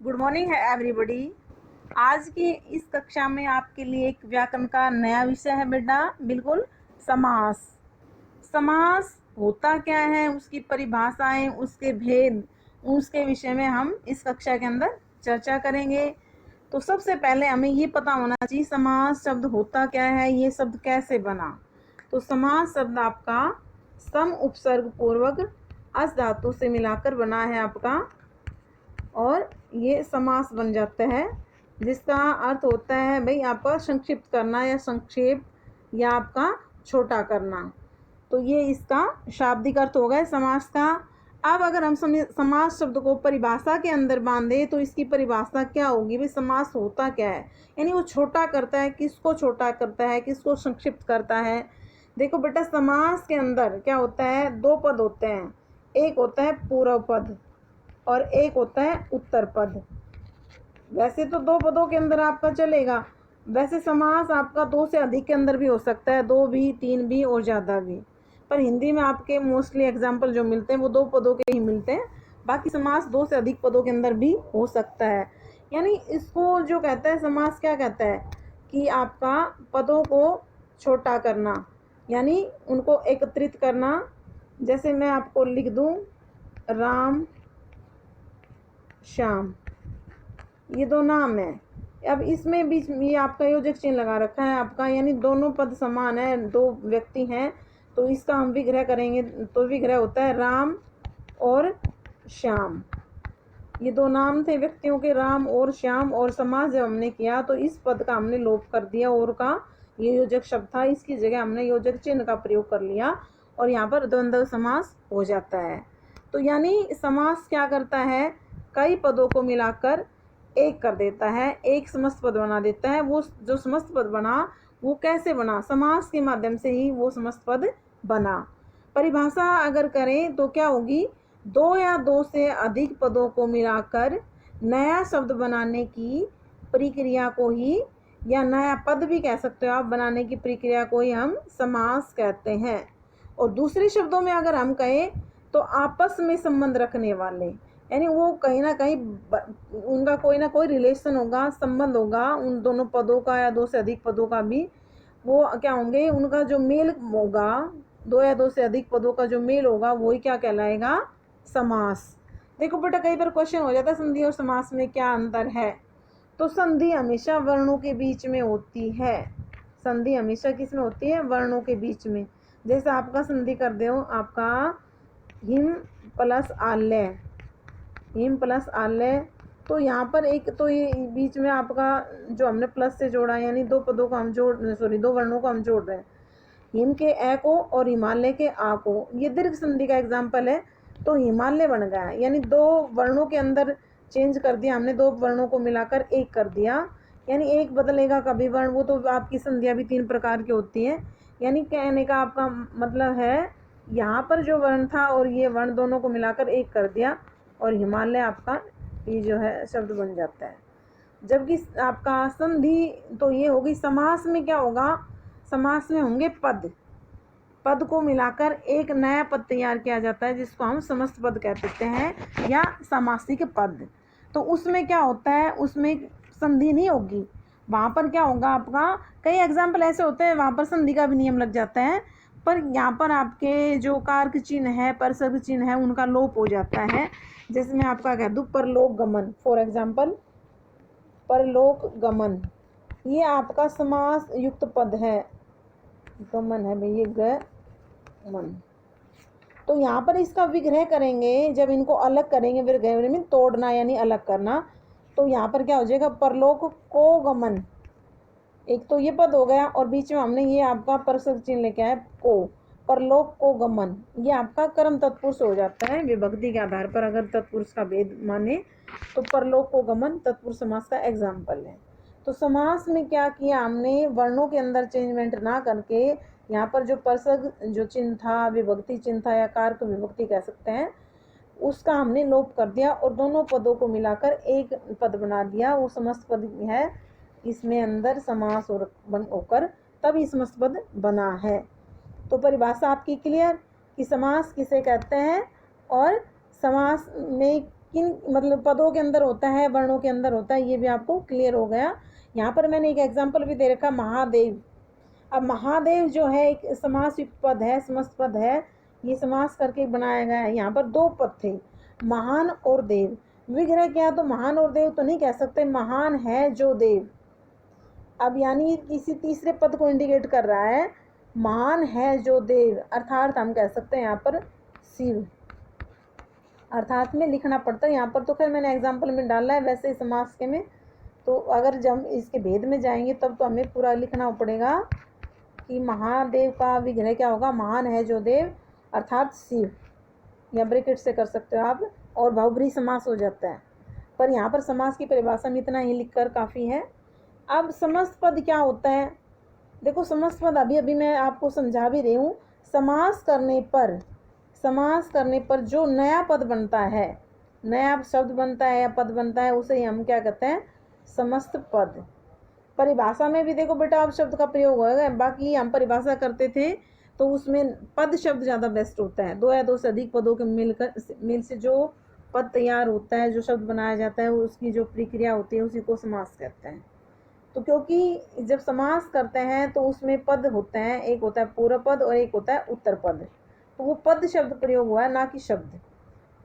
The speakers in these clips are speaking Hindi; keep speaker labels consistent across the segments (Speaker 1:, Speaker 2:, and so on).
Speaker 1: गुड मॉर्निंग है एवरीबॉडी। आज की इस कक्षा में आपके लिए एक व्याकरण का नया विषय है बेटा, बिल्कुल समास। समास होता क्या है, उसकी परिभाषाएं, उसके भेद, उसके विषय में हम इस कक्षा के अंदर चर्चा करेंगे। तो सबसे पहले हमें ये पता होना चाहिए समास शब्द होता क्या है, ये शब्द कैसे बना। तो समास शब्द आपका सम उपसर्ग पूर्वक अस धातु से मिलाकर बना है आपका, और ये समास बन जाता है, जिसका अर्थ होता है भाई आपका संक्षिप्त करना या संक्षेप या आपका छोटा करना। तो ये इसका शाब्दिक अर्थ हो गया समास का। अब अगर हम समास शब्द को परिभाषा के अंदर बांधे तो इसकी परिभाषा क्या होगी भाई, समास होता क्या है, यानी वो छोटा करता है, किसको छोटा करता है, किसको संक्षिप्त करता है। देखो बेटा, समास के अंदर क्या होता है, दो पद होते हैं, एक होता है पूर्व पद और एक होता है उत्तर पद। वैसे तो दो पदों के अंदर आपका चलेगा, वैसे समास आपका दो से अधिक के अंदर भी हो सकता है, दो भी, तीन भी और ज़्यादा भी। पर हिंदी में आपके मोस्टली एग्जाम्पल जो मिलते हैं वो दो पदों के ही मिलते हैं, बाकी समास दो से अधिक पदों के अंदर भी हो सकता है। यानी इसको जो कहता है समास, क्या कहता है कि आपका पदों को छोटा करना, यानी उनको एकत्रित करना। जैसे मैं आपको लिख दूं राम श्याम, ये दो नाम है। अब इसमें बीच में ये आपका योजक चिन्ह लगा रखा है आपका, यानी दोनों पद समान है, दो व्यक्ति हैं, तो इसका हम विग्रह करेंगे तो विग्रह होता है राम और श्याम। ये दो नाम थे व्यक्तियों के, राम और श्याम, और समास जब हमने किया तो इस पद का हमने लोप कर दिया, और का ये योजक शब्द था, इसकी जगह हमने योजक चिन्ह का प्रयोग कर लिया और यहाँ पर द्वंद्व समास हो जाता है। तो यानी समास क्या करता है, कई पदों को मिलाकर एक कर देता है, एक समस्त पद बना देता है। वो जो समस्त पद बना वो कैसे बना, समास के माध्यम से ही वो समस्त पद बना। परिभाषा अगर करें तो क्या होगी, दो या दो से अधिक पदों को मिलाकर नया शब्द बनाने की प्रक्रिया को ही, या नया पद भी कह सकते हो आप, बनाने की प्रक्रिया को ही हम समास कहते हैं। और दूसरे शब्दों में अगर हम कहें तो आपस में संबंध रखने वाले, यानी वो कहीं ना कहीं उनका कोई ना कोई रिलेशन होगा, संबंध होगा उन दोनों पदों का या दो से अधिक पदों का भी, वो क्या होंगे, उनका जो मेल होगा, दो या दो से अधिक पदों का जो मेल होगा वही क्या कहलाएगा, समास। देखो बेटा, कई बार क्वेश्चन हो जाता है संधि और समास में क्या अंतर है। तो संधि हमेशा वर्णों के बीच में होती है, संधि हमेशा किस में होती है, वर्णों के बीच में। जैसे आपका संधि कर दो आपका हिम प्लस आल्य, हिम प्लस आल्य, तो यहाँ पर एक तो ये बीच में आपका जो हमने प्लस से जोड़ा, यानी दो पदों को हम दो वर्णों को हम जोड़ रहे हैं, हिम के ए को और हिमालय के आ को, ये दीर्घ संधि का एग्जाम्पल है। तो हिमालय बन गया, यानी दो वर्णों के अंदर चेंज कर दिया हमने, दो वर्णों को मिलाकर एक कर दिया, यानी एक बदलेगा कभी वर्ण, वो तो आपकी संधियाँ भी तीन प्रकार की होती हैं। यानी कहने का आपका मतलब है, यहाँ पर जो वर्ण था और ये वर्ण दोनों को मिलाकर एक कर दिया, और हिमालय आपका ये जो है शब्द बन जाता है। जबकि आपका संधि तो ये होगी। समास में क्या होगा, समास में होंगे पद, पद को मिलाकर एक नया पद तैयार किया जाता है, जिसको हम समस्त पद कह देते हैं या सामासिक पद। तो उसमें क्या होता है, उसमें संधि नहीं होगी, वहाँ पर क्या होगा आपका, कई एग्जाम्पल ऐसे होते हैं वहाँ पर संधि का भी नियम लग जाता है, पर यहाँ पर आपके जो कारक चिन्ह है, परसर्ग चिन्ह है, उनका लोप हो जाता है। जैसे मैं आपका कह दूँ परलोक गमन, फॉर एग्जाम्पल परलोक गमन, ये आपका समास युक्त पद है, गमन है भाई, ये गमन। तो यहाँ पर इसका विग्रह करेंगे, जब इनको अलग करेंगे, विग्रह में तोड़ना यानी अलग करना, तो यहाँ पर क्या हो जाएगा, परलोक को गमन, एक तो ये पद हो गया, और बीच में हमने ये आपका परसर्ग चिन्ह लेके आए को, परलोक को गमन, ये आपका कर्म तत्पुरुष हो जाता है। विभक्ति के आधार पर अगर तत्पुरुष का भेद माने तो परलोक को गमन तत्पुरुष समास का एग्जाम्पल है। तो समास में क्या किया हमने, वर्णों के अंदर चेंजमेंट ना करके यहाँ पर जो परसर्ग जो चिन्ह था, विभक्ति चिन्ह था या कारक विभक्ति कह सकते हैं, उसका हमने लोप कर दिया और दोनों पदों को मिलाकर एक पद बना दिया, वो समस्त पद है, इसमें अंदर समास होकर तब ये समस्त पद बना है। तो परिभाषा आपकी क्लियर कि समास किसे कहते हैं और समास में किन मतलब पदों के अंदर होता है, वर्णों के अंदर होता है, ये भी आपको क्लियर हो गया। यहाँ पर मैंने एक एग्जाम्पल भी दे रखा, महादेव। अब महादेव जो है एक समास युक्त पद है, समस्त पद है, ये समास करके बनाया गया है। यहाँ पर दो पद थे, महान और देव। विग्रह क्या, तो महान और देव तो नहीं कह सकते, महान है जो देव। अब यानी किसी तीसरे पद को इंडिकेट कर रहा है, महान है जो देव, अर्थात हम कह सकते हैं यहाँ पर शिव। अर्थात में लिखना पड़ता है यहाँ पर, तो खैर मैंने एग्जाम्पल में डाला है, वैसे समास के में तो अगर जब इसके भेद में जाएंगे तब तो हमें पूरा लिखना पड़ेगा कि महादेव का विग्रह क्या होगा, महान है जो देव अर्थात शिव, या ब्रैकेट से कर सकते हो आप, और बहुब्रीहि समास हो जाता है। पर यहाँ पर समास की परिभाषा में इतना ही लिखकर काफ़ी है। अब समस्त पद क्या होता है, देखो समस्त पद अभी अभी मैं आपको समझा भी रही हूँ। समास करने पर जो नया पद बनता है, नया शब्द बनता है या पद बनता है, उसे हम क्या कहते हैं, समस्त पद। परिभाषा में भी देखो बेटा अब शब्द का प्रयोग होगा, बाकी हम परिभाषा करते थे तो उसमें पद शब्द ज़्यादा बेस्ट होता है। दो या दो से अधिक पदों के मिल से जो पद तैयार होता है, जो शब्द बनाया जाता है, उसकी जो प्रक्रिया होती है उसी को समास कहते हैं। तो क्योंकि जब समास करते हैं तो उसमें पद होते हैं, एक होता है पूर्व पद और एक होता है उत्तर पद, तो वो पद शब्द प्रयोग हुआ है, ना कि शब्द।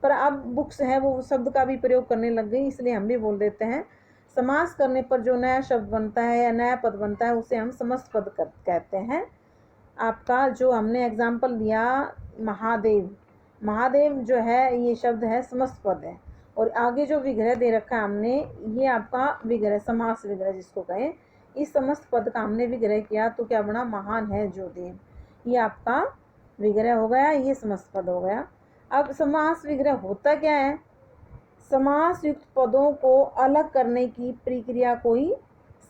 Speaker 1: पर अब बुक्स है वो शब्द का भी प्रयोग करने लग गई, इसलिए हम भी बोल देते हैं। समास करने पर जो नया शब्द बनता है या नया पद बनता है उसे हम समस्त पद कहते हैं। आपका जो हमने एग्जाम्पल दिया महादेव, महादेव जो है ये शब्द है समस्त पद है, और आगे जो विग्रह दे रखा है हमने, ये आपका विग्रह, समास विग्रह जिसको कहें, इस समस्त पद का हमने विग्रह किया तो क्या बना, महान है जो देव, ये आपका विग्रह हो गया, ये समस्त पद हो गया। अब समास विग्रह होता क्या है, समास युक्त पदों को अलग करने की प्रक्रिया को ही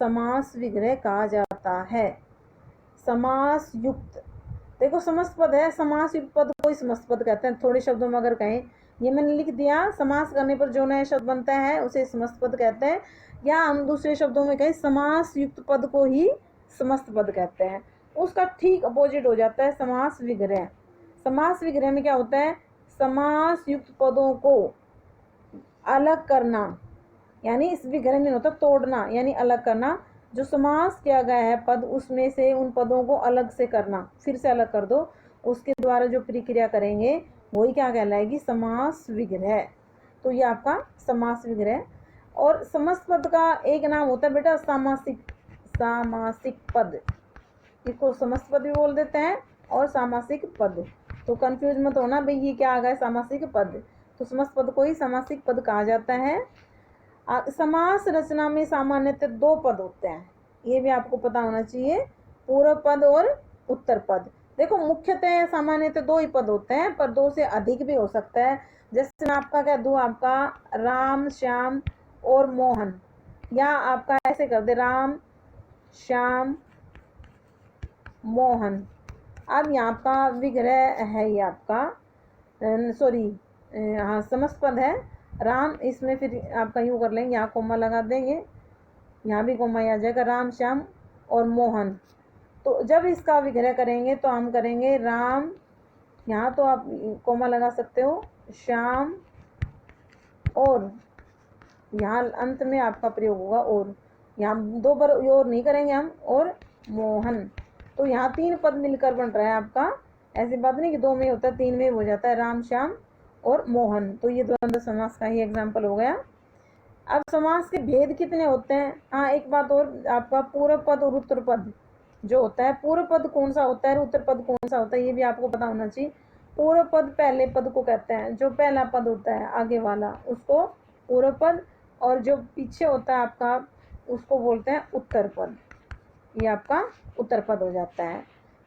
Speaker 1: समास विग्रह कहा जाता है। समास युक्त, देखो समस्त पद है, समास युक्त पद को ही समस्त पद कहते हैं। थोड़े शब्दों में अगर कहें, ये मैंने लिख दिया, समास करने पर जो नया शब्द बनता है उसे समस्त पद कहते हैं, या हम दूसरे शब्दों में कहें समास युक्त पद को ही समस्त पद कहते हैं। उसका ठीक अपोजिट हो जाता है समास विग्रह। समास विग्रह में क्या होता है, समास युक्त पदों को अलग करना, यानी इस विग्रह में होता तोड़ना, यानी अलग करना। जो समास किया गया है पद, उसमें से उन पदों को अलग से करना, फिर से अलग कर दो, उसके द्वारा जो प्रक्रिया करेंगे वही क्या कहलाएगी, समास विग्रह। तो ये आपका समास विग्रह। और समस्त पद का एक नाम होता है बेटा सामासिक पद, इसको समस्त पद भी बोल देते हैं और सामासिक पद। तो कंफ्यूज मत होना भाई ये क्या आ गया सामासिक पद, तो समस्त पद को ही सामासिक पद कहा जाता है। समास रचना में सामान्यतः दो पद होते हैं, ये भी आपको पता होना चाहिए, पूर्व पद और उत्तर पद। देखो मुख्यतः सामान्यतः दो ही पद होते हैं, पर दो से अधिक भी हो सकता है। जैसे मैं आपका कह दूँ, आपका राम श्याम और मोहन, या आपका ऐसे कर दे राम श्याम मोहन। अब यहाँ का विग्रह है, ये आपका हाँ समस्त पद है राम, इसमें फिर आपका यूँ कर लेंगे, यहाँ कोमा लगा देंगे, यहाँ भी कोमा आ जाएगा, राम श्याम और मोहन। तो जब इसका विग्रह करेंगे तो हम करेंगे राम, यहाँ तो आप कोमा लगा सकते हो, श्याम, और यहाँ अंत में आपका प्रयोग होगा और, यहाँ दो बार और नहीं करेंगे हम, और मोहन। तो यहाँ तीन पद मिलकर बन रहा है आपका, ऐसी बात नहीं कि दो में होता है, तीन में हो जाता है, राम श्याम और मोहन। तो ये द्वंद्व समास का ही एग्जाम्पल हो गया। अब समास के भेद कितने होते हैं, हाँ एक बात और, आपका पूर्व पद और उत्तर पद जो होता है, पूर्व पद कौन सा होता है और उत्तर पद कौन सा होता है, ये भी आपको पता होना चाहिए। पूर्व पद पहले पद को कहते हैं, जो पहला पद होता है आगे वाला उसको पूर्व पद, और जो पीछे होता है आपका उसको बोलते हैं उत्तर पद। ये आपका उत्तर पद हो जाता है,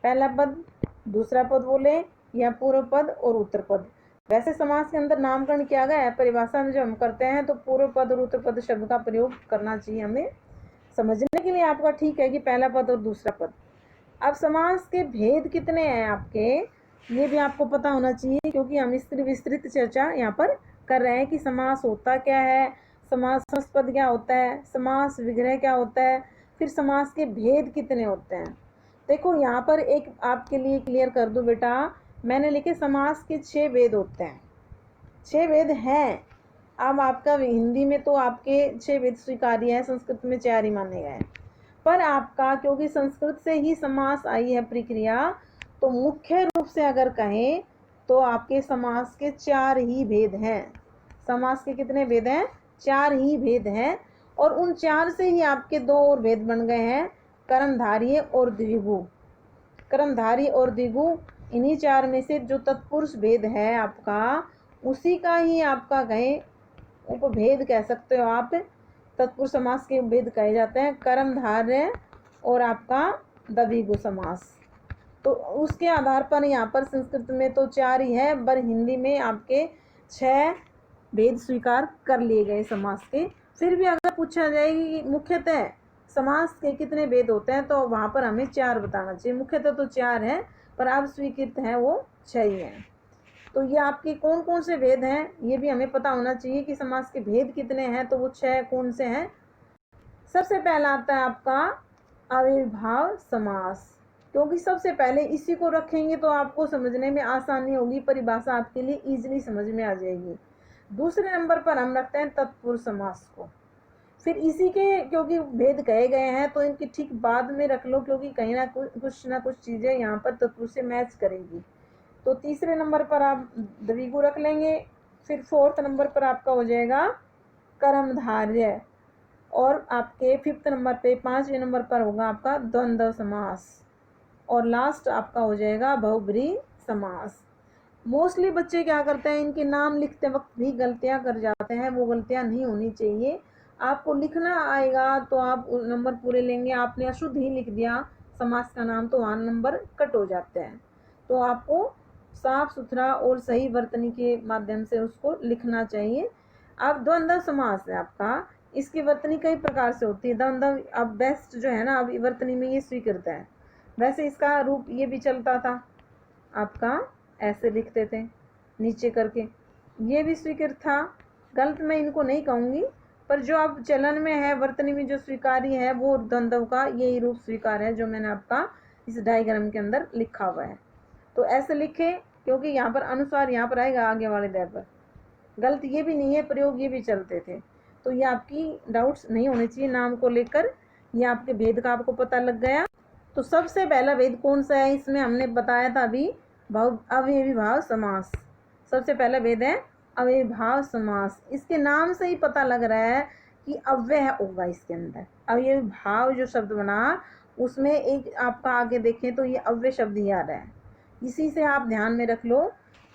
Speaker 1: पहला पद दूसरा पद बोले, या पूर्व पद और उत्तर पद। वैसे समास के अंदर नामकरण किया गया है, परिभाषा में जब हम करते हैं तो पूर्व पद और उत्तर पद शब्द का प्रयोग करना चाहिए हमें समझने के लिए आपका, ठीक है कि पहला पद और दूसरा पद। अब समास के भेद कितने हैं आपके, ये भी आपको पता होना चाहिए, क्योंकि हम इस विस्तृत चर्चा यहाँ पर कर रहे हैं कि समास होता क्या है, समास पद क्या होता है, समास विग्रह क्या होता है, फिर समास के भेद कितने होते हैं। देखो यहाँ पर एक आपके लिए क्लियर कर दूं बेटा, मैंने लिखे समास के 6 भेद होते हैं, 6 भेद हैं, अब आपका हिंदी में तो आपके 6 भेद स्वीकार्य हैं, संस्कृत में 4 ही माने गए हैं। पर आपका क्योंकि संस्कृत से ही समास आई है प्रक्रिया, तो मुख्य रूप से अगर कहें तो आपके समास के 4 ही भेद हैं। समास के कितने भेद हैं? 4 ही भेद हैं। और उन 4 से ही आपके 2 और भेद बन गए हैं, कर्मधारय और द्विगु। कर्मधारय और द्विगु, इन्हीं 4 में से जो तत्पुरुष भेद है आपका, उसी का ही आपका कहें उपभेद कह सकते हो आप। तत्पुरुष समास के भेद कहे जाते हैं कर्मधारय और आपका द्विगु समास। तो उसके आधार पर यहाँ पर संस्कृत में तो 4 ही है, पर हिंदी में आपके 6 भेद स्वीकार कर लिए गए समास के। फिर भी अगर पूछा जाएगी कि मुख्यतः समास के कितने भेद होते हैं, तो वहाँ पर हमें 4 बताना चाहिए। मुख्यतः तो 4 है, पर अब स्वीकृत है वो 6 ही हैं। तो ये आपके कौन कौन से भेद हैं, ये भी हमें पता होना चाहिए कि समास के भेद कितने हैं। तो वो 6 कौन से हैं? सबसे पहला आता है आपका अविर्भाव समास, क्योंकि सबसे पहले इसी को रखेंगे तो आपको समझने में आसानी होगी, परिभाषा आपके लिए इजीली समझ में आ जाएगी। दूसरे नंबर पर हम रखते हैं तत्पुरुष समास को। फिर इसी के क्योंकि भेद कहे गए हैं तो इनकी ठीक बाद में रख लो, क्योंकि कहीं ना कुछ चीज़ें यहाँ पर तत्पुरुष से मैच करेगी। तो तीसरे नंबर पर आप द्विगु रख लेंगे। फिर 4th नंबर पर आपका हो जाएगा कर्मधारय, और आपके 5th नंबर पे 5वें नंबर पर होगा आपका द्वंद्व समास, और लास्ट आपका हो जाएगा बहुब्रीहि समास। मोस्टली बच्चे क्या करते हैं, इनके नाम लिखते वक्त भी गलतियां कर जाते हैं, वो गलतियां नहीं होनी चाहिए। आपको लिखना आएगा तो आप नंबर पूरे लेंगे, आपने अशुद्ध ही लिख दिया समास का नाम तो वहाँ नंबर कट हो जाते हैं। तो आपको साफ सुथरा और सही वर्तनी के माध्यम से उसको लिखना चाहिए। अब द्वंद्व समास है आपका, इसकी वर्तनी कई प्रकार से होती है। द्वंद्व अब बेस्ट जो है ना, अब वर्तनी में ये स्वीकृत है। वैसे इसका रूप ये भी चलता था, आपका ऐसे लिखते थे नीचे करके, ये भी स्वीकृत था। गलत मैं इनको नहीं कहूँगी, पर जो अब चलन में है, वर्तनी में जो स्वीकार्य है, वो द्वंद्व का यही रूप स्वीकार है जो मैंने आपका इस डायग्राम के अंदर लिखा हुआ है। तो ऐसे लिखे, क्योंकि यहाँ पर अनुसार यहाँ पर आएगा आगे वाले दय पर। गलत ये भी नहीं है, प्रयोग ये भी चलते थे। तो ये आपकी डाउट्स नहीं होने चाहिए नाम को लेकर। ये आपके भेद का आपको पता लग गया। तो सबसे पहला भेद कौन सा है, इसमें हमने बताया था अभी, अव्ययीभाव समास। सबसे पहला भेद है अव्ययीभाव समास। इसके नाम से ही पता लग रहा है कि अव्यय होगा इसके अंदर। अव्ययीभाव जो शब्द बना, उसमें एक आपका आगे देखें तो ये अव्यय शब्द ही आ रहा है। इसी से आप ध्यान में रख लो,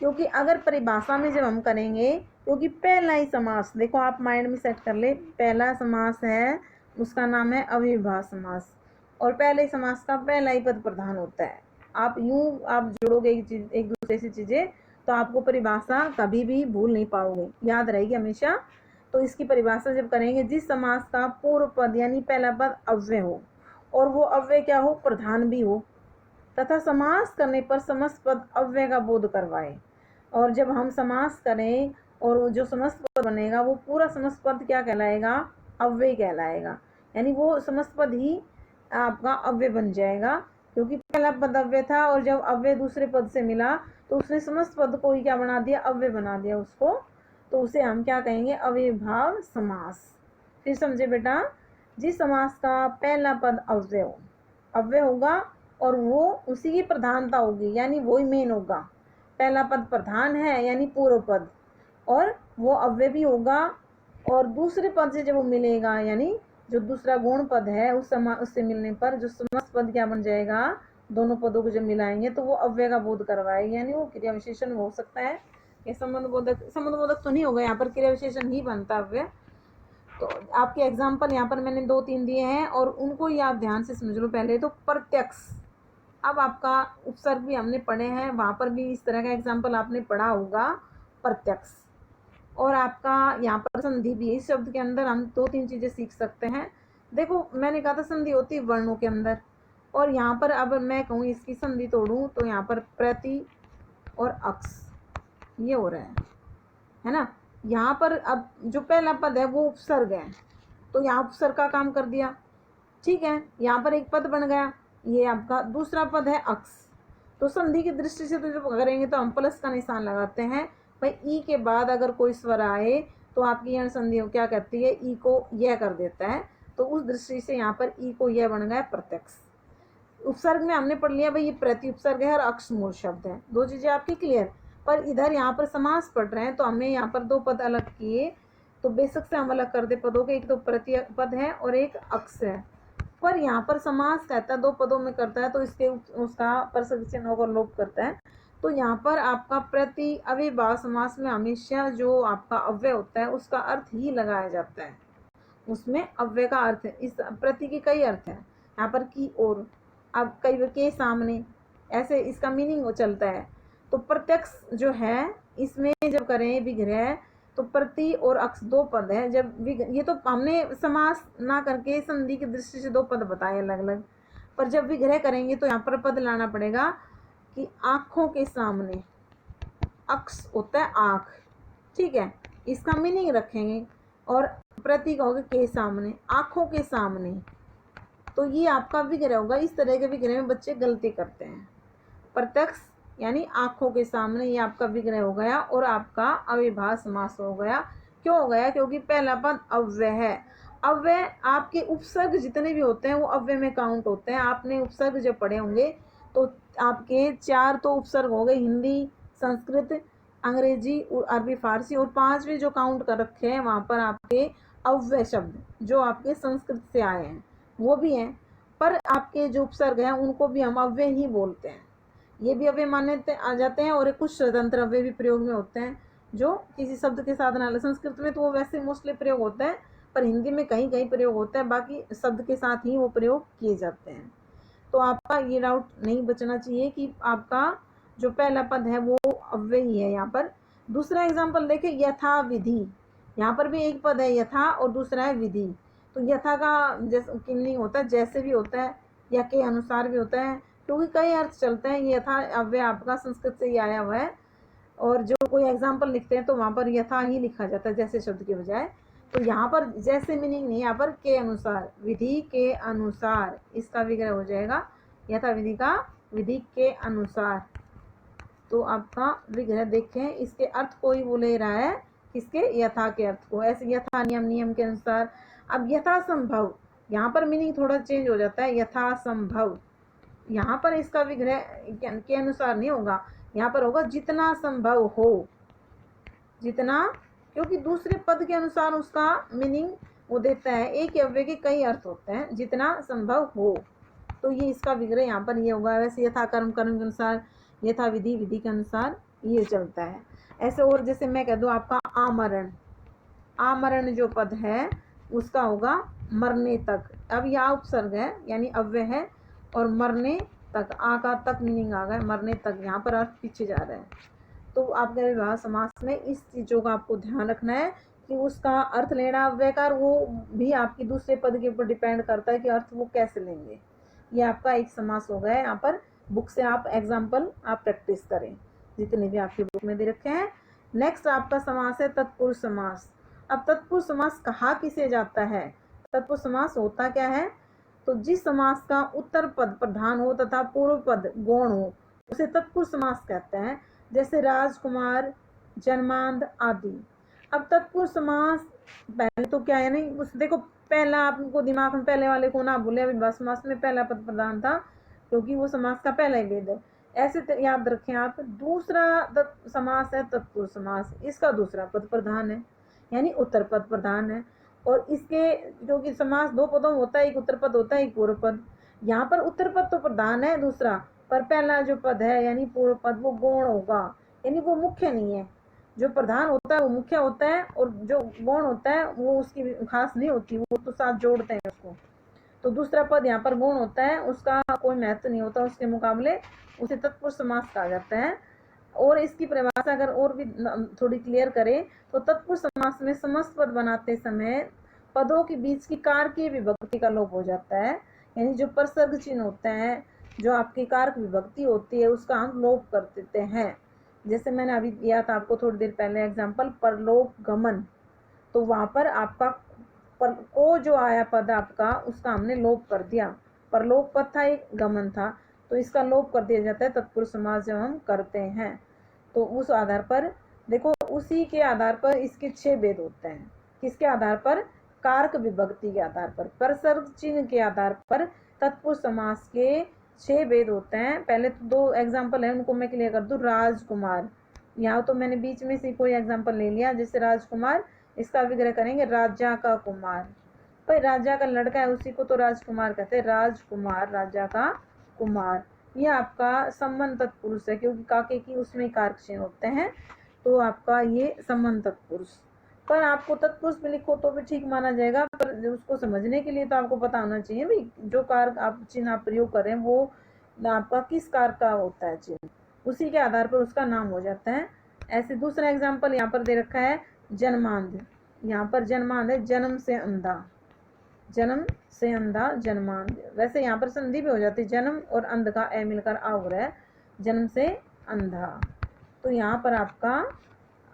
Speaker 1: क्योंकि अगर परिभाषा में जब हम करेंगे, क्योंकि पहला ही समास देखो आप माइंड में सेट कर ले, पहला समास है उसका नाम है अव्ययीभाव समास, और पहले समास का पहला ही पद प्रधान होता है। आप यूं आप जोड़ोगे एक दूसरे से चीज़ें, तो आपको परिभाषा कभी भी भूल नहीं पाओगे, याद रहेगी हमेशा। तो इसकी परिभाषा जब करेंगे, जिस समास का पूर्व पद यानी पहला पद अव्यय हो, और वो अव्यय क्या हो, प्रधान भी हो, तथा समास करने पर समस्त पद अव्यय का बोध करवाए। और जब हम समास करें और जो समस्त पद बनेगा, वो पूरा समस्त पद क्या कहलाएगा, अव्यय कहलाएगा। यानी वो समस्त पद ही आपका अव्यय बन जाएगा, क्योंकि पहला पद अव्यय था, और जब अव्यय दूसरे पद से मिला तो उसने समस्त पद को ही क्या बना दिया, अव्यय बना दिया उसको। तो उसे हम क्या कहेंगे, अव्ययीभाव समास। फिर समझे बेटा, जिस समास का पहला पद अव्यय होगा और वो उसी की प्रधानता होगी, यानी वही मेन होगा। पहला पद प्रधान है यानी पूर्व पद, और वो अव्यय भी होगा, और दूसरे पद से जब वो मिलेगा, यानी जो दूसरा गुण पद है उससे मिलने पर जो समस्त पद क्या बन जाएगा, दोनों पदों को जब मिलाएंगे तो वो अव्यय का बोध करवाएगा, यानी वो क्रिया विशेषण हो सकता है। ये संबंध बोधक तो नहीं होगा, यहाँ पर क्रिया विशेषण ही बनता अव्यय। तो आपके एग्जाम्पल यहाँ पर मैंने 2-3 दिए हैं, और उनको ही आप ध्यान से समझ लो। पहले तो प्रत्यक्ष, अब आपका उपसर्ग भी हमने पढ़े हैं, वहाँ पर भी इस तरह का एग्जाम्पल आपने पढ़ा होगा, प्रत्यक्ष। और आपका यहाँ पर संधि भी, इस शब्द के अंदर हम 2-3 चीज़ें सीख सकते हैं। देखो मैंने कहा था संधि होती है वर्णों के अंदर, और यहाँ पर अब मैं कहूँ इसकी संधि तोड़ूँ तो यहाँ पर प्रति और अक्ष ये हो रहा है ना। यहाँ पर अब जो पहला पद है वो उपसर्ग है, तो यहाँ उपसर्ग का काम कर दिया, ठीक है। यहाँ पर एक पद बन गया, ये आपका दूसरा पद है अक्ष। तो संधि की दृष्टि से तो जब करेंगे तो हम प्लस का निशान लगाते हैं भाई। ई के बाद अगर कोई स्वर आए तो आपकी यण संधि क्या कहती है, ई को यह कर देता है। तो उस दृष्टि से यहाँ पर ई को यह बन गया प्रत्यक्ष। उपसर्ग में हमने पढ़ लिया भाई ये प्रति उपसर्ग है और अक्ष मूल शब्द है, दो चीजें आपकी क्लियर। पर इधर यहाँ पर समास पढ़ रहे हैं तो हमने यहाँ पर दो पद अलग किए, तो बेशक से हम अलग कर दे पदों के, एक तो प्रति पद है और एक अक्ष है। पर यहाँ पर समास कहता है दो पदों में करता है तो इसके उसका परसर्ग चिन्हों को लोप करता है। तो यहाँ पर आपका प्रति अव्ययभाव समास में हमेशा जो आपका अव्यय होता है उसका अर्थ ही लगाया जाता है, उसमें अव्यय का अर्थ है। इस प्रति के कई अर्थ है यहाँ पर की और, अब कई के सामने, ऐसे इसका मीनिंग वो चलता है। तो प्रत्यक्ष जो है इसमें जब करें विग्रह तो प्रति और अक्ष दो पद है। जब ये तो हमने समास ना करके संधि की दृष्टि से दो पद बताए अलग अलग, पर जब विग्रह करेंगे तो यहाँ पर पद लाना पड़ेगा कि आँखों के सामने, अक्ष होता है आँख, ठीक है, इसका मीनिंग रखेंगे। और प्रति कहोगे के सामने, आँखों के सामने, तो ये आपका विग्रह होगा। इस तरह के विग्रह में बच्चे गलती करते हैं। प्रत्यक्ष यानी आँखों के सामने, ये आपका विग्रह हो गया और आपका अव्ययभाव समास हो गया। क्यों हो गया, क्योंकि पहला पद अव्यय है। अव्यय आपके उपसर्ग जितने भी होते हैं वो अव्यय में काउंट होते हैं। आपने उपसर्ग जब पढ़े होंगे तो आपके 4 तो उपसर्ग हो गए, हिंदी, संस्कृत, अंग्रेजी, अरबी, फारसी, और 5वें जो काउंट कर रखे हैं वहाँ पर आपके अव्यय शब्द जो आपके संस्कृत से आए हैं वो भी हैं। पर आपके जो उपसर्ग हैं उनको भी हम अव्यय ही बोलते हैं, ये भी अव्यय माने आ जाते हैं। और कुछ स्वतंत्र अव्यय भी प्रयोग में होते हैं जो किसी शब्द के साथ ना, संस्कृत में तो वो वैसे मोस्टली प्रयोग होता है, पर हिंदी में कहीं कहीं प्रयोग होता है, बाकी शब्द के साथ ही वो प्रयोग किए जाते हैं। तो आपका ये डाउट नहीं बचना चाहिए कि आपका जो पहला पद है वो अव्यय ही है। यहाँ पर दूसरा एग्जाम्पल देखें, यथा विधि, यहाँ पर भी एक पद है यथा और दूसरा है विधि। तो यथा का जैसे मीनिंग होता है जैसे भी होता है या के अनुसार भी होता है, क्योंकि कई अर्थ चलते हैं। यथा अव्यय आपका संस्कृत से ही आया हुआ है, और जो कोई एग्जाम्पल लिखते हैं तो वहाँ पर यथा ही लिखा जाता है जैसे शब्द के बजाय। तो यहाँ पर जैसे मीनिंग नहीं, यहाँ पर के अनुसार, विधि के अनुसार, इसका विग्रह हो जाएगा यथा विधि का विधि के अनुसार। तो आपका विग्रह देखें, इसके अर्थ कोई वो ले रहा है किसके, यथा के अर्थ को, ऐसे यथा नियम, नियम के अनुसार। अब यथा संभव, यहाँ पर मीनिंग थोड़ा चेंज हो जाता है, यथा संभव, यहाँ पर इसका विग्रह के अनुसार नहीं होगा, यहाँ पर होगा जितना संभव हो, जितना, क्योंकि दूसरे पद के अनुसार उसका मीनिंग वो देता है। एक अव्यय के कई अर्थ होते हैं, जितना संभव हो, तो ये इसका विग्रह यहाँ पर ये होगा। वैसे यथा कर्म, कर्म के अनुसार, यथा विधि, विधि के अनुसार ये चलता है ऐसे। और जैसे मैं कह दूँ आपका आमरण, आमरण जो पद है उसका होगा मरने तक। अब यह उपसर्ग है यानी अव्यय है, और मरने तक, आ का तक मीनिंग आ गया, मरने तक, यहाँ पर अर्थ पीछे जा रहा है। तो आपके विवाह समास में इस चीज़ों का आपको ध्यान रखना है कि उसका अर्थ लेना अव्ययकार वो भी आपकी दूसरे पद के ऊपर डिपेंड करता है कि अर्थ वो कैसे लेंगे। ये आपका एक समास हो गया है। यहाँ पर बुक से आप एग्जाम्पल आप प्रैक्टिस करें जितने भी आपकी बुक में दे रखे हैं। नेक्स्ट आपका समास है तत्पुरुष समास। अब तत्पुरुष समास कहा किसे जाता है, तत्पुरुष समास होता क्या है, तो जिस समास का उत्तर पद प्रधान हो तथा पूर्व पद गौण हो उसे तत्पुरुष समास कहते हैं, जैसे राजकुमार, जन्मांध आदि। अब तत्पुरुष समास पहले तो क्या है, नहीं उस देखो पहला आपको दिमाग में पहले वाले को ना भूले, अभी समास में पहला पद प्रधान था क्योंकि वो समास का पहला ही भेद है, ऐसे याद रखें आप। दूसरा समास है तत्पुरुष समास, इसका दूसरा पद प्रधान है यानी उत्तर पद प्रधान है। और इसके क्योंकि समास दो पदों में होता है, एक उत्तर पद होता है, एक पूर्व पद। यहाँ पर उत्तर पद तो प्रधान है दूसरा, पर पहला जो पद है यानी पूर्व पद वो गौण होगा, यानी वो मुख्य नहीं है। जो प्रधान होता है वो मुख्य होता है, और जो गौण होता है वो उसकी खास नहीं होती, वो तो साथ जोड़ते हैं उसको। तो दूसरा पद यहाँ पर गौण होता है, उसका कोई महत्व नहीं होता उसके मुकाबले, उसे तत्पुरुष समास कहा जाता है। और इसकी परिभाषा अगर और भी थोड़ी क्लियर करें तो तत्पुरुष समास में समस्त पद बनाते समय पदों के बीच की कारकीय विभक्ति का लोप हो जाता है, यानी जो परसर्ग चिन्ह होते हैं, जो आपकी कारक विभक्ति होती है उसका हम लोप कर देते हैं। जैसे मैंने अभी दिया था आपको थोड़ी देर पहले एग्जाम्पल परलोक गमन, तो वहाँ पर आपका पर को जो आया पद आपका उसका हमने लोप कर दिया, परलोक पद था एक गमन था, तो इसका लोप कर दिया जाता है तत्पुरुष समास जब हम करते हैं। तो उस आधार पर देखो उसी के आधार पर इसके 6 भेद होते हैं। किसके आधार पर? कारक विभक्ति के आधार पर, प्रसर्ग चिन्ह के आधार पर तत्पुरुष समास के 6 भेद होते हैं। पहले तो 2 एग्जाम्पल है, उनको मैं क्लियर कर दूं। राजकुमार, यहाँ तो मैंने बीच में से कोई एग्जाम्पल ले लिया, जैसे राजकुमार, इसका विग्रह करेंगे राजा का कुमार। भाई राजा का लड़का है उसी को तो राजकुमार कहते हैं। राजकुमार, राजा का कुमार, ये आपका संबंध तत्पुरुष है, क्योंकि काके की उसमें कारक चिन्ह होते हैं, तो आपका ये संबंध तत्पुरुष। पर आपको तत्पुरुष में लिखो तो भी ठीक माना जाएगा, पर उसको समझने के लिए तो आपको पता होना चाहिए भाई जो कारक आप चिन्ह आप प्रयोग कर रहे हैं वो आपका किस कारक का होता है चिन्ह, उसी के आधार पर उसका नाम हो जाता है। ऐसे दूसरा एग्जाम्पल यहाँ पर दे रखा है जन्मांध। यहाँ पर जन्मांध है, जन्म से अंधा, जन्म से अंधा, जन्मांध। वैसे यहाँ पर संधि भी हो जाती है, जन्म और अंध का ए मिलकर आ हो रहा है, जन्म से अंधा। तो यहाँ पर आपका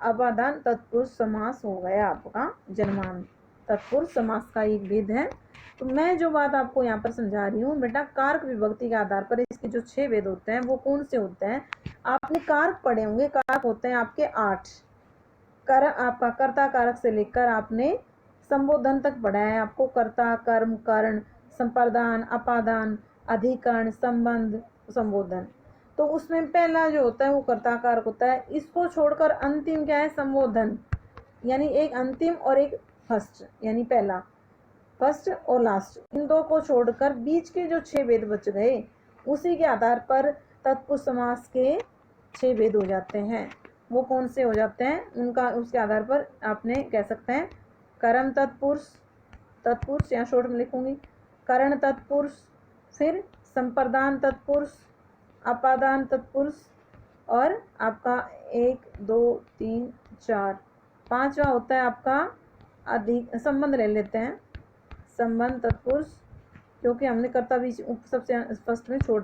Speaker 1: अपादान तत्पुरुष समास हो गया, आपका जन्मांध तत्पुरुष समास का एक भेद है। तो मैं जो बात आपको यहाँ पर समझा रही हूँ बेटा, कारक विभक्ति के आधार पर इसके जो 6 भेद होते हैं वो कौन से होते हैं? आपने कारक पढ़े होंगे, कारक होते हैं आपके 8। आपका कर्ता कारक से लेकर आपने संबोधन तक पढ़ा है। आपको कर्ता, कर्म, कर्ण, संप्रदान, अपादान, अधिकरण, संबंध, संबोधन। तो उसमें पहला जो होता है वो कर्ता कारक होता है। इसको छोड़कर अंतिम क्या है? संबोधन, यानी एक अंतिम और एक फर्स्ट, यानी पहला, फर्स्ट और लास्ट, इन दो को छोड़कर बीच के जो 6 भेद बच गए उसी के आधार पर तत्पुरुष समास के 6 भेद हो जाते हैं। वो कौन से हो जाते हैं उनका, उसके आधार पर आपने कह सकते हैं कर्म तत्पुरुष, तत्पुरुष यहाँ शॉर्ट में लिखूंगी, कर्ण तत्पुरुष, फिर संप्रदान तत्पुरुष, अपादान तत्पुरुष, और आपका 1 2 3 4 5वां होता है आपका अधिक संबंध ले लेते हैं, संबंध तत्पुरुष, क्योंकि हमने कर्ता भी सबसे फर्स्ट में छोड़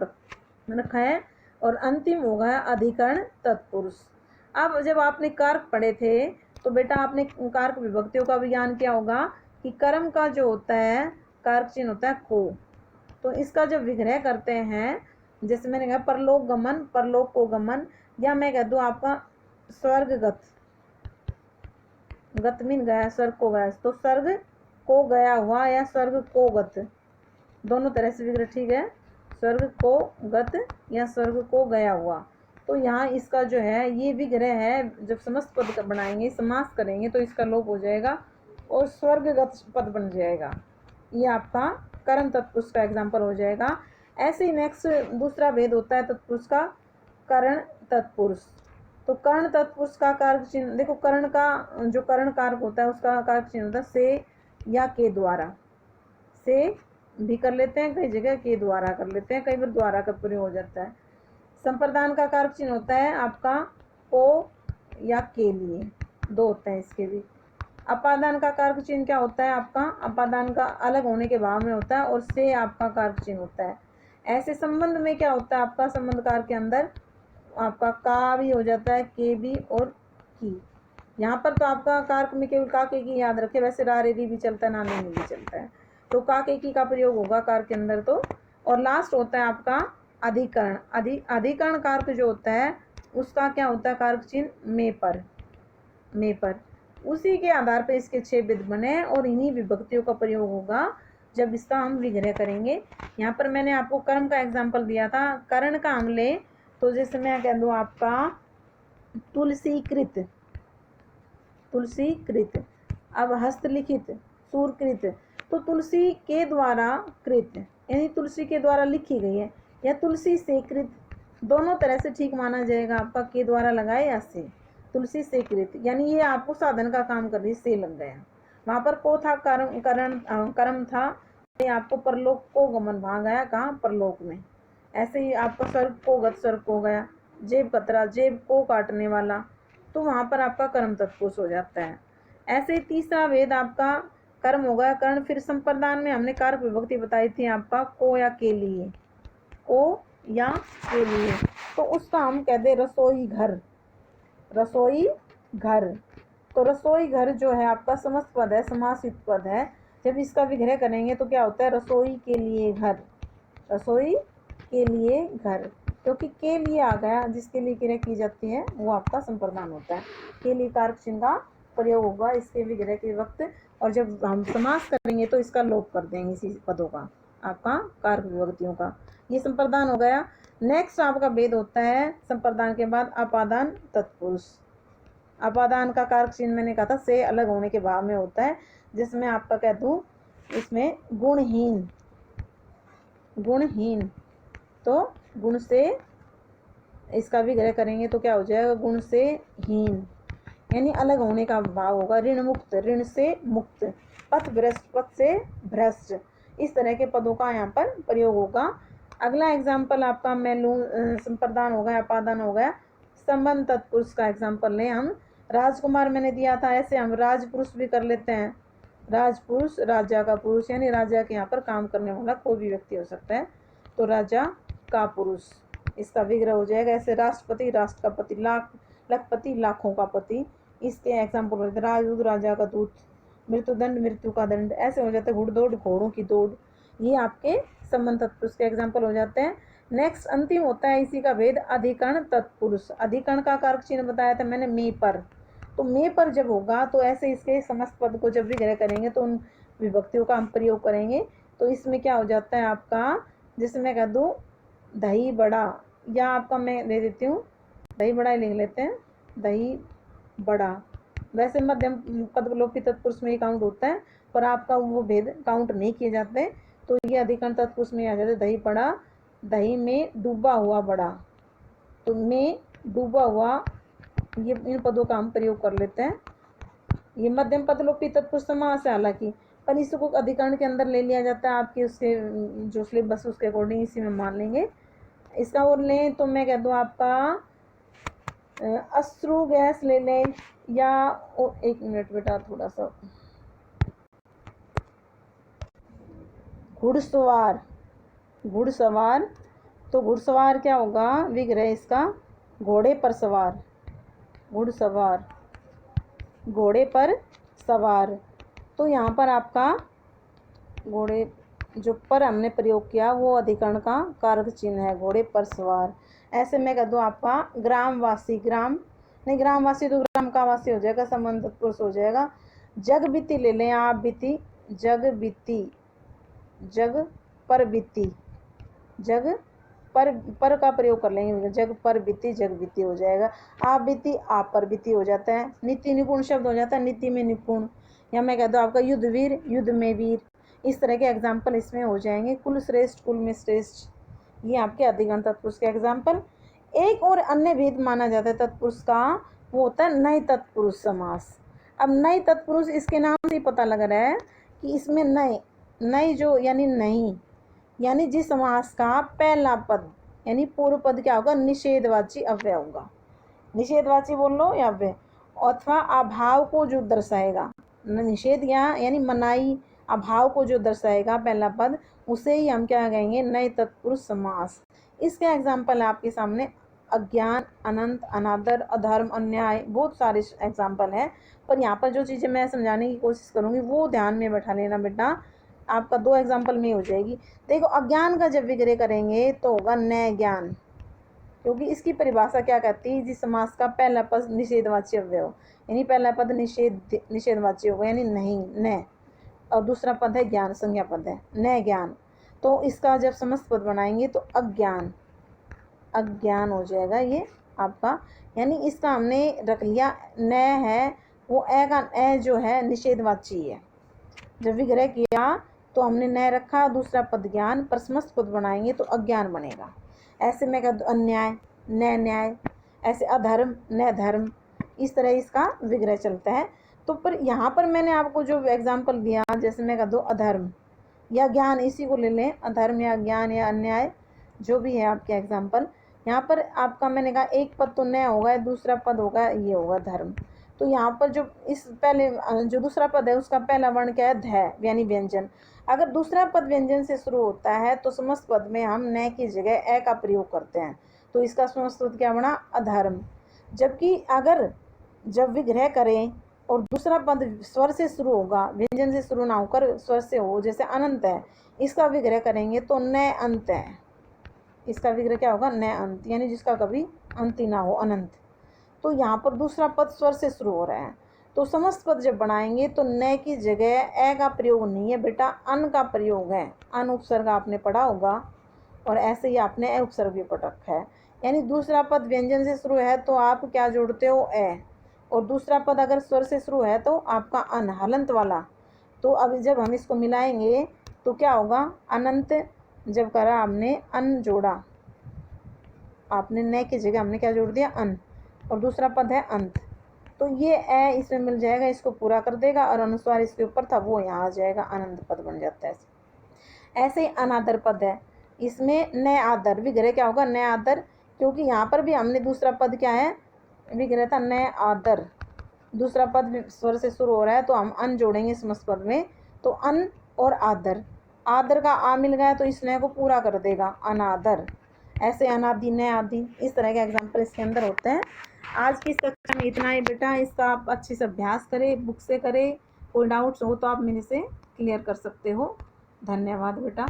Speaker 1: रखा है, और अंतिम होगा अधिकरण तत्पुरुष। अब जब आपने कारक पढ़े थे तो बेटा आपने कारक विभक्तियों का भी ज्ञान किया होगा कि कर्म का जो होता है कारक चिन्ह होता है को, तो इसका जब विग्रह करते हैं, जैसे मैंने कहा परलोक गमन, परलोक को गमन, या मैं कह दूँ आपका स्वर्गगत, गत मीन गया, स्वर्ग को गया, तो स्वर्ग को गया हुआ या स्वर्ग को गत, दोनों तरह से विग्रह ठीक है, स्वर्ग को गत या स्वर्ग को गया हुआ। तो यहाँ इसका जो है ये विग्रह है, जब समस्त पद बनाएंगे, समास करेंगे तो इसका लोप हो जाएगा और स्वर्गगत पद बन जाएगा। ये आपका कर्म तत्पुरुष का एग्जाम्पल हो जाएगा। ऐसे ही नेक्स्ट दूसरा भेद होता है तत्पुरुष का, कर्ण तत्पुरुष। तो कर्ण तत्पुरुष का कारक चिन्ह देखो, कर्ण का जो कर्ण कारक होता है उसका कारक चिन्ह होता है से या के द्वारा, से भी कर लेते हैं कई जगह, के द्वारा कर लेते हैं, कई बार द्वारा का प्रयोग हो जाता है। संप्रदान का कारक चिन्ह होता है आपका को या के लिए, 2 होते हैं इसके भी। अपादान का कारक चिन्ह क्या होता है आपका? अपादान का अलग होने के भाव में होता है, और से आपका कारक चिन्ह होता है। ऐसे संबंध में क्या होता है आपका? संबंध कारक के अंदर आपका का भी हो जाता है, के भी और की। यहाँ पर तो आपका कारक में केवल का के की याद रखे, वैसे रा रे री भी चलता है, ना नी भी चलता है, तो का के की का प्रयोग होगा कारक के अंदर। तो और लास्ट होता है आपका अधिकरण। अधिकरण कारक जो होता है उसका क्या होता है कारक चिन्ह? में पर, में पर। उसी के आधार पर इसके 6 भेद बने और इन्हीं विभक्तियों का प्रयोग होगा जब इसका हम विग्रह करेंगे। यहाँ पर मैंने आपको कर्म का एग्जाम्पल दिया था। कर्ण का हम ले तो जैसे मैं कह दूँ आपका तुलसीकृत, तुलसीकृत। अब हस्तलिखित, सूरकृत, तो तुलसी के द्वारा कृत यानी तुलसी के द्वारा लिखी गई है, या तुलसी से कृत, दोनों तरह से ठीक माना जाएगा आपका, के द्वारा लगाए या से, तुलसी से कृत, यानी ये आपको साधन का काम कर रही, से लग गया। वहाँ पर को था, कर्म था, ये आपको परलोक को गमन भाग गया, कहाँ? परलोक में। ऐसे ही आपका स्वर्ग को गत, स्वर्ग को गया, जेब कतरा, जेब को काटने वाला, तो वहाँ पर आपका कर्म तत्पुरुष हो जाता है। ऐसे ही तीसरा भेद आपका कर्म हो गया, कर्ण। फिर संप्रदान में हमने कारक विभक्ति बताई थी आपका को या के लिए, को या के लिए, तो उसका हम कह दे रसोई घर, रसोई घर। तो रसोई घर जो है आपका समस्त पद है, समासित पद है। जब इसका विग्रह करेंगे तो क्या होता है? रसोई के लिए घर, रसोई के लिए घर। क्योंकि के लिए आ गया, जिसके लिए क्रिया की जाती है वो आपका संप्रदान होता है। के लिए कारक चिन्ह का प्रयोग होगा इसके विग्रह के वक्त, और जब हम समास करेंगे तो इसका लोप कर देंगे इसी पदों का, आपका कारक विभक्तियों का। ये संप्रदान हो गया। नेक्स्ट आपका भेद होता है संप्रदान के बाद अपादान तत्पुरुष। अपादान का कारक चिन्ह मैंने कहा था से अलग होने के भाव में होता है, जिसमें आपका कह दूं इसमें गुणहीन, गुणहीन तो गुण से इसका विग्रह करेंगे तो क्या हो जाएगा, गुण से हीन, यानी अलग होने का भाव होगा। ऋण मुक्त, ऋण से मुक्त, पथ भ्रष्ट, पथ से भ्रष्ट, इस तरह के पदों का यहाँ पर प्रयोग होगा। अगला एग्जाम्पल आपका मैं लूँ, संप्रदान हो गया, अपादान हो गया, संबंध तत्पुरुष का एग्जाम्पल लें हम। राजकुमार मैंने दिया था, ऐसे हम राजपुरुष भी कर लेते हैं। राजपुरुष राजा का पुरुष, यानी राजा के यहाँ पर काम करने वाला कोई भी व्यक्ति हो सकता है, तो राजा का पुरुष इसका विग्रह हो जाएगा। ऐसे राष्ट्रपति राष्ट्र का पति, लखपति लाखों का पति, इसके एग्जाम्पल हो जाते हैं राजदूत राजा का दूत, मृत्युदंड मृत्यु का दंड, ऐसे हो जाते हैं घुड़दौड़ घोड़ों की दौड़। ये आपके संबंध तत्पुरुष के एग्जाम्पल हो जाते हैं। नेक्स्ट अंतिम होता है इसी का भेद अधिकरण तत्पुरुष। अधिकरण का कारक चिन्ह बताया था मैंने मे पर, तो मे पर जब होगा तो ऐसे इसके समस्त पद को जब विग्रह करेंगे तो उन विभक्तियों का हम प्रयोग करेंगे। तो इसमें क्या हो जाता है आपका, जैसे मैं कह दूँ दही बड़ा, या आपका मैं दे देती हूँ दही बड़ा ही लिख लेते हैं, दही बड़ा। वैसे मध्यम पद लोपी तत्पुरुष में ही काउंट होता है, पर आपका वो भेद काउंट नहीं किए जाते, तो ये अधिकरण तत्पुरुष में आ जाते। दही बड़ा, दही में डूबा हुआ बड़ा, तो में डूबा हुआ, ये इन पदों का हम प्रयोग कर लेते हैं। ये मध्यम पद लोपी तत्पुरुष समास है हालांकि, पर इसको अधिकरण के अंदर ले लिया जाता है, आपके उसके जो सिलेबस उसके अकॉर्डिंग इसी में मान लेंगे। इसका और लें तो मैं कह दूँ आपका अश्रु गैस ले लें, या एक मिनट बेटा थोड़ा सा, घुड़सवार, घुड़सवार, तो घुड़सवार क्या होगा विग्रह इसका, घोड़े पर सवार, घुड़सवार घोड़े पर सवार। तो यहाँ पर आपका घोड़े जो पर हमने प्रयोग किया वो अधिकरण का कारक चिन्ह है, घोड़े पर सवार। ऐसे मैं कह दूँ आपका ग्रामवासी, ग्राम नहीं ग्रामवासी तो ग्राम का वासी हो जाएगा, संबंध तत्पुरुष हो जाएगा। जग बीती ले लें आप, बीती, जग बीती, जग पर बीती, जग पर का प्रयोग कर लेंगे, जग पर बीती, जग बीती हो जाएगा। आप बीती, आप पर बीती हो जाता है। नीति निपुण शब्द हो जाता है, नीति में निपुण, या मैं कह दूँ आपका युद्धवीर, युद्ध में वीर। इस तरह के एग्जाम्पल इसमें हो जाएंगे। कुल श्रेष्ठ, कुल में श्रेष्ठ, ये आपके अधिगम तत्पुरुष के एग्जाम्पल। एक और अन्य भेद माना जाता है तत्पुरुष का, वो होता है नए तत्पुरुष समास। अब नए तत्पुरुष इसके नाम से ही पता लग रहा है कि इसमें नए, नए जो यानी नहीं, यानी जिस समास का पहला पद यानी पूर्व पद क्या होगा, निषेधवाची अव्यय होगा। निषेधवाची बोल लो या अव्यय, अथवा अभाव को जो दर्शाएगा, निषेध यानी मनाई, अभाव को जो दर्शाएगा पहला पद, उसे ही हम क्या कहेंगे, नए तत्पुरुष समास। इसके एग्जाम्पल आपके सामने अज्ञान, अनंत, अनादर, अधर्म, अन्याय, बहुत सारे एग्जाम्पल हैं, पर यहाँ पर जो चीज़ें मैं समझाने की कोशिश करूँगी वो ध्यान में बैठा लेना बेटा, आपका 2 एग्जाम्पल में हो जाएगी। देखो अज्ञान का जब विग्रह करेंगे तो होगा नए ज्ञान, क्योंकि इसकी परिभाषा क्या कहती है, जिस समास का पहला पद निषेधवाची अव्यय हो, यानी पहला पद निषेधवाची होगा यानी नहीं, न, और दूसरा पद है ज्ञान, संज्ञा पद है, न ज्ञान। तो इसका जब समस्त पद बनाएंगे तो अज्ञान, अज्ञान हो जाएगा ये आपका, यानी इसका हमने रख लिया न है, वो ए का ए जो है निषेधवाची है। जब विग्रह किया तो हमने न रखा, दूसरा पद ज्ञान, पर समस्त पद बनाएंगे तो अज्ञान बनेगा। ऐसे मैं कह दूँ अन्याय, न न्याय, ऐसे अधर्म, न धर्म, इस तरह इसका विग्रह चलता है। तो पर यहाँ पर मैंने आपको जो एग्जाम्पल दिया, जैसे मैं कह दूँ अधर्म या ज्ञान, इसी को ले लें, अधर्म या ज्ञान या अन्याय, जो भी है आपके एग्जाम्पल। यहाँ पर आपका मैंने कहा एक पद तो न होगा, दूसरा पद होगा ये होगा धर्म। तो यहाँ पर जो इस पहले जो दूसरा पद है उसका पहला वर्ण क्या है, ध यानी व्यंजन। अगर दूसरा पद व्यंजन से शुरू होता है तो समस्त पद में हम न की जगह ए का प्रयोग करते हैं, तो इसका समस्त पद क्या बना, अधर्म। जबकि अगर जब विग्रह करें और दूसरा पद स्वर से शुरू होगा, व्यंजन से शुरू ना होकर स्वर से हो, जैसे अनंत है, इसका विग्रह करेंगे तो न अंत है, इसका विग्रह क्या होगा, न अंत, यानी जिसका कभी अंत ही ना हो, अनंत। तो यहाँ पर दूसरा पद स्वर से शुरू हो रहा है, तो समस्त पद जब बनाएंगे तो न की जगह ए का प्रयोग नहीं है बेटा, अन का प्रयोग है। अन उपसर्ग आपने पढ़ा होगा, और ऐसे ही आपने ए उपसर्ग भी पढ़ रखा है। यानी दूसरा पद व्यंजन से शुरू है तो आप क्या जोड़ते हो, ए, और दूसरा पद अगर स्वर से शुरू है तो आपका अन, हलंत वाला। तो अब जब हम इसको मिलाएंगे तो क्या होगा, अनंत जब करा हमने अन जोड़ा, आपने न की जगह हमने क्या जोड़ दिया, अन, और दूसरा पद है अंत, तो ये ए इसमें मिल जाएगा, इसको पूरा कर देगा, और अनुस्वार इसके ऊपर था वो यहाँ आ जाएगा, आनंद पद बन जाता है। ऐसे ही अनादर पद है, इसमें न आदर, विग्रह क्या होगा, न आदर, क्योंकि यहाँ पर भी हमने दूसरा पद क्या है, विग्रह था न आदर। दूसरा पद स्वर से शुरू हो रहा है तो हम अन जोड़ेंगे समस्त पद में, तो अन और आदर, आदर का आ मिल गया तो इस न को पूरा कर देगा, अनादर। ऐसे अनादि, न आदि, इस तरह के एग्जाम्पल इसके अंदर होते हैं। आज की इस कक्षा में इतना ही बेटा, इसका आप अच्छे से अभ्यास करें, बुक से करें, कोई डाउट्स हो तो आप मेरे से क्लियर कर सकते हो। धन्यवाद बेटा।